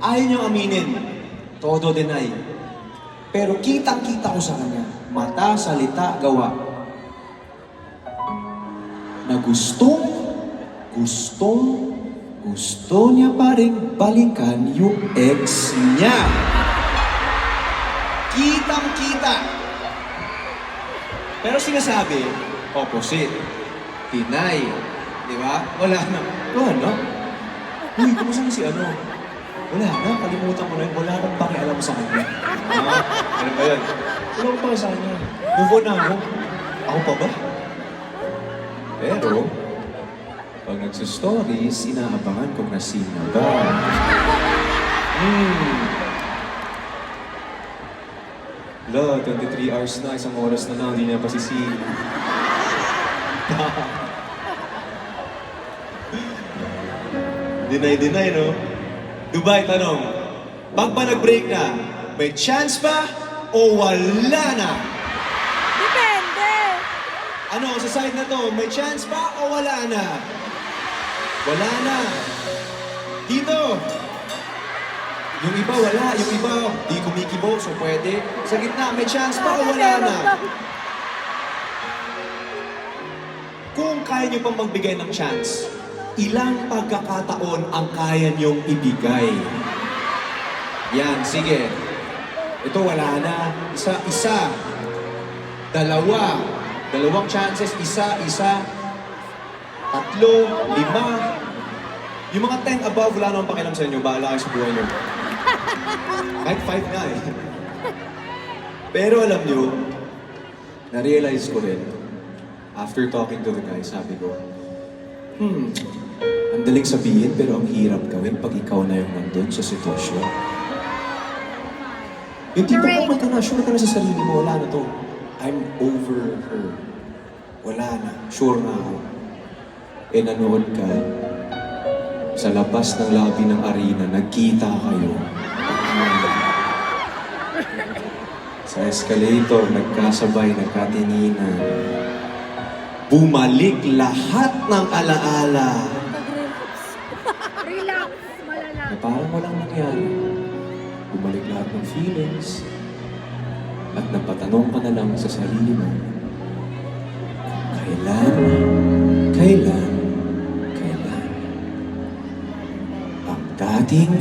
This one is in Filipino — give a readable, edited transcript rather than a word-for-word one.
Ayaw niyang aminin. Todo deny. Pero kitang-kita ko sa kanya, mata, salita, gawa, na gusto niya pa rin balikan yung ex niya. Kitang-kita. Pero sinasabi, opposite. Deny. Di ba? Wala na. Ano? Uy, kumusta na si ano? Wala na, kalimutan ko na yun. Wala nang pakialam sa kanya. Ano ba yan? Wala ko pa sa kanya. Move on na ako. Ako pa ba? Pero, pag nagsistories, inaabangan kung nasina ba. Lo, 23 hours na, isang oras na lang, hindi niya pa sisina. Deny, no? Dubai, tanong, pag ba nag-break na, may chance pa o wala na? Depende. Ano, sa side na to, may chance pa o wala na? Wala na. Dito. Yung iba wala, yung iba di kumikibo, so pwede. Sa gitna, may chance pa o wala na? Kung kaya nyo pang magbigay ng chance, ilang pagkakataon ang kaya nyong ibigay? Yan, sige. Ito wala na. Isa. Dalawang chances. Isa. 3, 5. Yung mga 10 above, wala namang pakialam sa inyo. Bahala kayo sa buhay nyo. Kahit 5 nga eh. Pero alam nyo, na-realize ko rin, after talking to the guy, sabi ko, ang daling sabihin pero ang hirap gawin pag ikaw na yung nandun sa sitwasyon. Yung tipo ko, sure ka na sa sarili mo, wala na to. I'm over her. Wala na. Sure na ako. Eh nanood ka, sa labas ng lobby ng arena, nagkita kayo. Sa escalator, nagkasabay, nagkatinginan. Bumalik lahat ng alaala. Relax. Malala. Na parang walang nangyari. Bumalik lahat ng feelings. At napatanong ka na lang sa sarili mo, kailan ang dating